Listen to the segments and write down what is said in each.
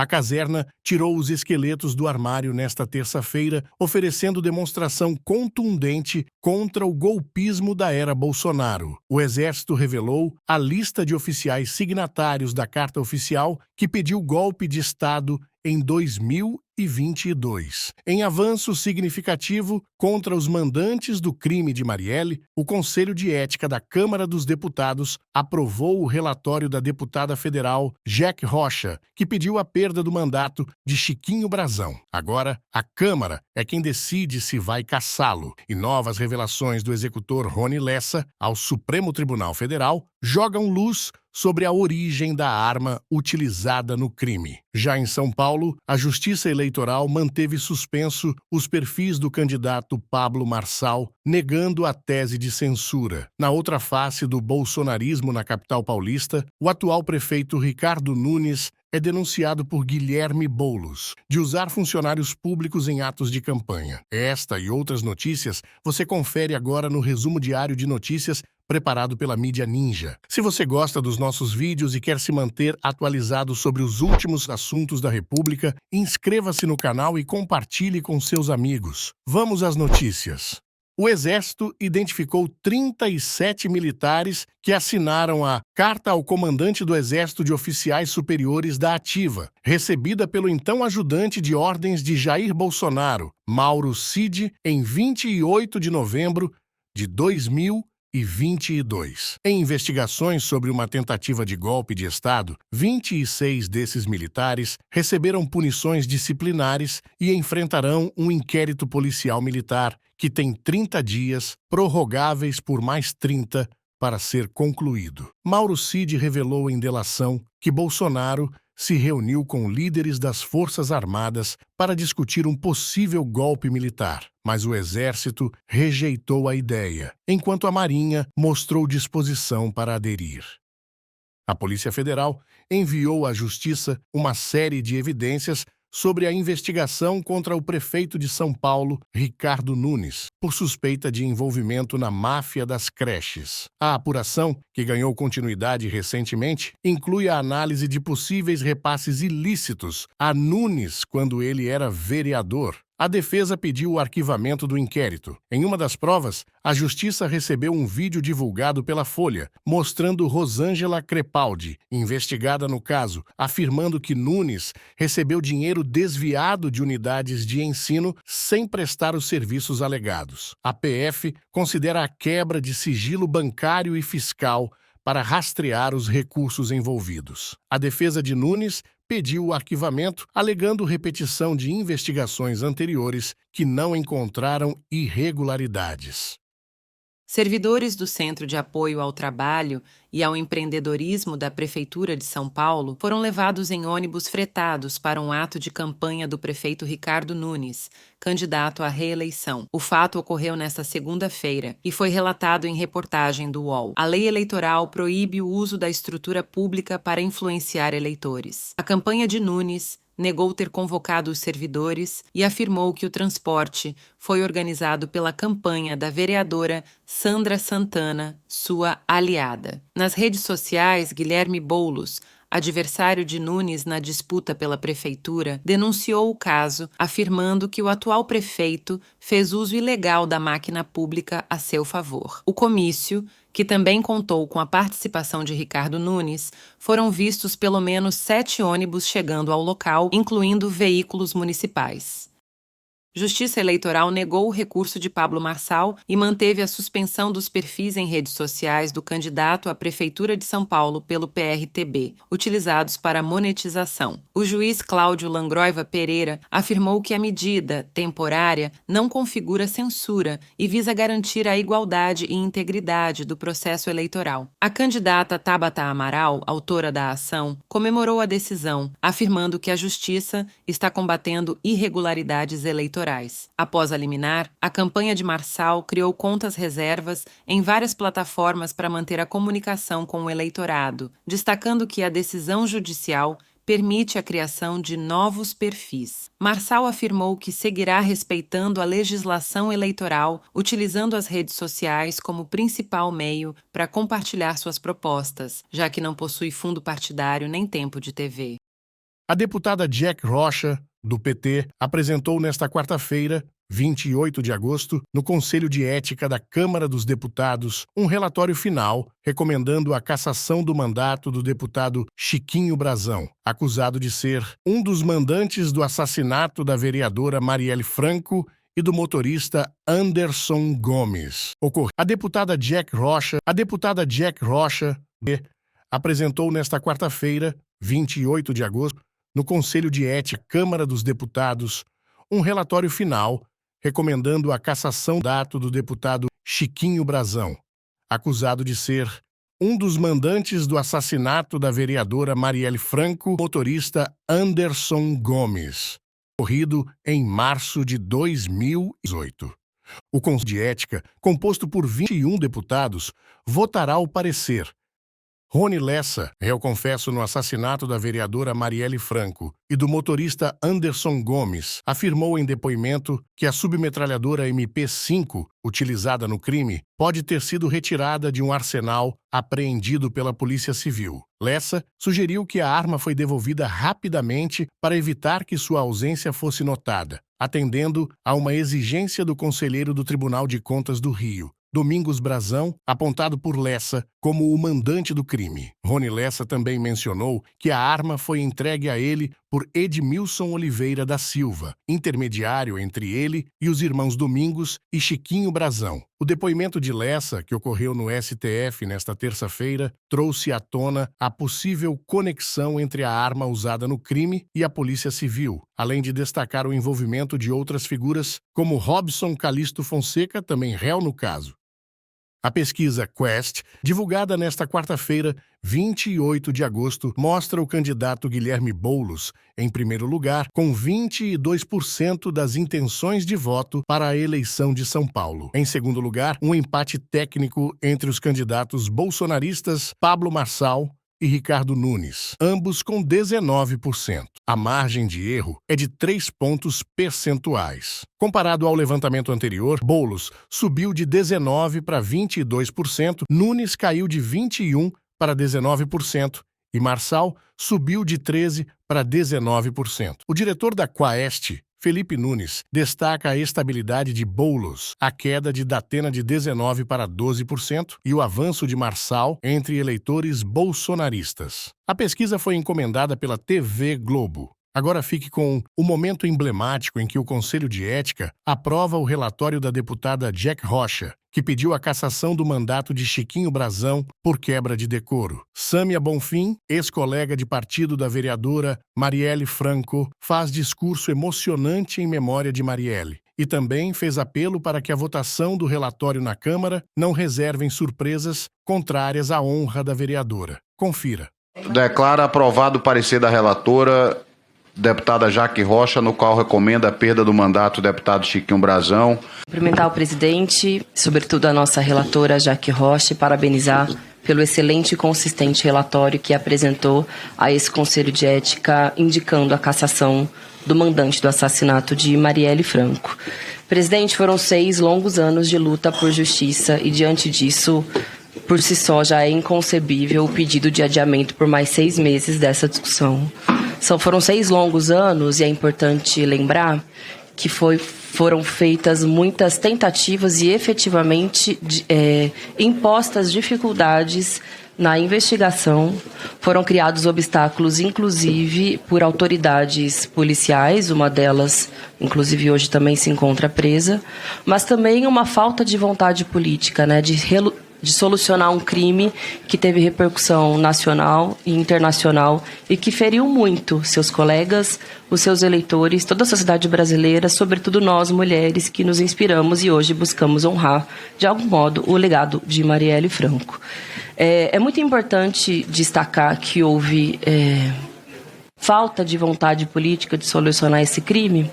A caserna tirou os esqueletos do armário nesta terça-feira, oferecendo demonstração contundente contra o golpismo da era Bolsonaro. O Exército revelou a lista de oficiais signatários da carta oficial que pediu golpe de Estado em 2022. Em avanço significativo contra os mandantes do crime de Marielle, o Conselho de Ética da Câmara dos Deputados aprovou o relatório da deputada federal Jack Rocha, que pediu a perda do mandato de Chiquinho Brazão. Agora, a Câmara é quem decide se vai cassá-lo, e novas revelações do executor Rony Lessa ao Supremo Tribunal Federal jogam luz sobre a origem da arma utilizada no crime. Já em São Paulo, a Justiça Eleitoral manteve suspenso os perfis do candidato Pablo Marçal, negando a tese de censura. Na outra face do bolsonarismo na capital paulista, o atual prefeito Ricardo Nunes é denunciado por Guilherme Boulos de usar funcionários públicos em atos de campanha. Esta e outras notícias você confere agora no resumo diário de notícias preparado pela Mídia Ninja. Se você gosta dos nossos vídeos e quer se manter atualizado sobre os últimos assuntos da República, inscreva-se no canal e compartilhe com seus amigos. Vamos às notícias. O Exército identificou 37 militares que assinaram a Carta ao Comandante do Exército de Oficiais Superiores da Ativa, recebida pelo então ajudante de ordens de Jair Bolsonaro, Mauro Cid, em 28 de novembro de 2022. Em investigações sobre uma tentativa de golpe de Estado, 26 desses militares receberam punições disciplinares e enfrentarão um inquérito policial militar que tem 30 dias, prorrogáveis por mais 30, para ser concluído. Mauro Cid revelou em delação que Bolsonaro se reuniu com líderes das Forças Armadas para discutir um possível golpe militar, mas o Exército rejeitou a ideia, enquanto a Marinha mostrou disposição para aderir. A Polícia Federal enviou à Justiça uma série de evidências sobre a investigação contra o prefeito de São Paulo, Ricardo Nunes, por suspeita de envolvimento na máfia das creches. A apuração, que ganhou continuidade recentemente, inclui a análise de possíveis repasses ilícitos a Nunes quando ele era vereador. A defesa pediu o arquivamento do inquérito. Em uma das provas, a Justiça recebeu um vídeo divulgado pela Folha, mostrando Rosângela Crepaldi, investigada no caso, afirmando que Nunes recebeu dinheiro desviado de unidades de ensino sem prestar os serviços alegados. A PF considera a quebra de sigilo bancário e fiscal para rastrear os recursos envolvidos. A defesa de Nunes pediu o arquivamento, alegando repetição de investigações anteriores que não encontraram irregularidades. Servidores do Centro de Apoio ao Trabalho e ao Empreendedorismo da Prefeitura de São Paulo foram levados em ônibus fretados para um ato de campanha do prefeito Ricardo Nunes, candidato à reeleição. O fato ocorreu nesta segunda-feira e foi relatado em reportagem do UOL. A lei eleitoral proíbe o uso da estrutura pública para influenciar eleitores. A campanha de Nunes negou ter convocado os servidores e afirmou que o transporte foi organizado pela campanha da vereadora Sandra Santana, sua aliada. Nas redes sociais, Guilherme Boulos, adversário de Nunes na disputa pela prefeitura, denunciou o caso, afirmando que o atual prefeito fez uso ilegal da máquina pública a seu favor. O comício, que também contou com a participação de Ricardo Nunes, foram vistos pelo menos 7 ônibus chegando ao local, incluindo veículos municipais. Justiça Eleitoral negou o recurso de Pablo Marçal e manteve a suspensão dos perfis em redes sociais do candidato à Prefeitura de São Paulo pelo PRTB, utilizados para monetização. O juiz Cláudio Langroiva Pereira afirmou que a medida, temporária, não configura censura e visa garantir a igualdade e integridade do processo eleitoral. A candidata Tabata Amaral, autora da ação, comemorou a decisão, afirmando que a Justiça está combatendo irregularidades eleitorais. Após a liminar, a campanha de Marçal criou contas reservas em várias plataformas para manter a comunicação com o eleitorado, destacando que a decisão judicial permite a criação de novos perfis. Marçal afirmou que seguirá respeitando a legislação eleitoral, utilizando as redes sociais como principal meio para compartilhar suas propostas, já que não possui fundo partidário nem tempo de TV. A deputada Jack Rocha, do PT, apresentou nesta quarta-feira, 28 de agosto, no Conselho de Ética da Câmara dos Deputados, um relatório final recomendando a cassação do mandato do deputado Chiquinho Brazão, acusado de ser um dos mandantes do assassinato da vereadora Marielle Franco e do motorista Anderson Gomes. A deputada Jack Rocha, apresentou nesta quarta-feira, 28 de agosto, no Conselho de Ética da Câmara dos Deputados, um relatório final recomendando a cassação do mandato do deputado Chiquinho Brazão, acusado de ser um dos mandantes do assassinato da vereadora Marielle Franco, motorista Anderson Gomes, ocorrido em março de 2018. O Conselho de Ética, composto por 21 deputados, votará o parecer. Rony Lessa, réu confesso no assassinato da vereadora Marielle Franco e do motorista Anderson Gomes, afirmou em depoimento que a submetralhadora MP5, utilizada no crime, pode ter sido retirada de um arsenal apreendido pela Polícia Civil. Lessa sugeriu que a arma foi devolvida rapidamente para evitar que sua ausência fosse notada, atendendo a uma exigência do conselheiro do Tribunal de Contas do Rio, Domingos Brazão, apontado por Lessa como o mandante do crime. Rony Lessa também mencionou que a arma foi entregue a ele por Edmilson Oliveira da Silva, intermediário entre ele e os irmãos Domingos e Chiquinho Brazão. O depoimento de Lessa, que ocorreu no STF nesta terça-feira, trouxe à tona a possível conexão entre a arma usada no crime e a Polícia Civil, além de destacar o envolvimento de outras figuras, como Robson Calixto Fonseca, também réu no caso. A pesquisa Quest, divulgada nesta quarta-feira, 28 de agosto, mostra o candidato Guilherme Boulos em primeiro lugar, com 22% das intenções de voto para a eleição de São Paulo. Em segundo lugar, um empate técnico entre os candidatos bolsonaristas Pablo Marçal e Ricardo Nunes, ambos com 19%. A margem de erro é de 3 pontos percentuais. Comparado ao levantamento anterior, Boulos subiu de 19% para 22%, Nunes caiu de 21% para 19% e Marçal subiu de 13% para 19%. O diretor da Quaest, Felipe Nunes, destaca a estabilidade de Boulos, a queda de Datena de 19% para 12% e o avanço de Marçal entre eleitores bolsonaristas. A pesquisa foi encomendada pela TV Globo. Agora fique com o momento emblemático em que o Conselho de Ética aprova o relatório da deputada Jack Rocha, que pediu a cassação do mandato de Chiquinho Brazão por quebra de decoro. Sâmia Bonfim, ex-colega de partido da vereadora Marielle Franco, faz discurso emocionante em memória de Marielle e também fez apelo para que a votação do relatório na Câmara não reservem surpresas contrárias à honra da vereadora. Confira. Declara aprovado o parecer da relatora, deputada Jaque Rocha, no qual recomenda a perda do mandato do deputado Chiquinho Brazão. Cumprimentar o presidente, sobretudo a nossa relatora Jaque Rocha, e parabenizar pelo excelente e consistente relatório que apresentou a esse Conselho de Ética, indicando a cassação do mandante do assassinato de Marielle Franco. Presidente, foram 6 longos anos de luta por justiça e, diante disso, por si só, já é inconcebível o pedido de adiamento por mais 6 meses dessa discussão. Foram 6 longos anos e é importante lembrar que foram feitas muitas tentativas e efetivamente impostas dificuldades na investigação. Foram criados obstáculos, inclusive, por autoridades policiais, uma delas, inclusive, hoje também se encontra presa, mas também uma falta de vontade política, né, de solucionar um crime que teve repercussão nacional e internacional e que feriu muito seus colegas, os seus eleitores, toda a sociedade brasileira, sobretudo nós, mulheres, que nos inspiramos e hoje buscamos honrar, de algum modo, o legado de Marielle Franco. É muito importante destacar que houve falta de vontade política de solucionar esse crime,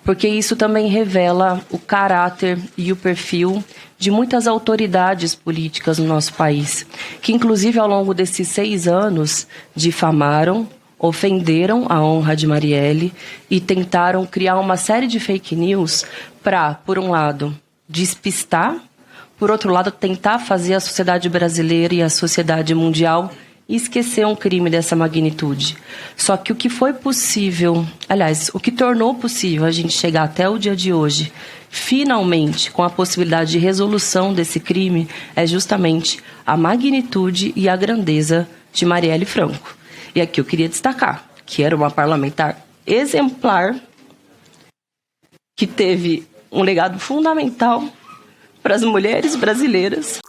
porque isso também revela o caráter e o perfil de muitas autoridades políticas no nosso país, que inclusive ao longo desses 6 anos difamaram, ofenderam a honra de Marielle e tentaram criar uma série de fake news para, por um lado, despistar, por outro lado, tentar fazer a sociedade brasileira e a sociedade mundial e esquecer um crime dessa magnitude. Só que o que foi possível, aliás, o que tornou possível a gente chegar até o dia de hoje, finalmente, com a possibilidade de resolução desse crime, é justamente a magnitude e a grandeza de Marielle Franco. E aqui eu queria destacar que era uma parlamentar exemplar, que teve um legado fundamental para as mulheres brasileiras.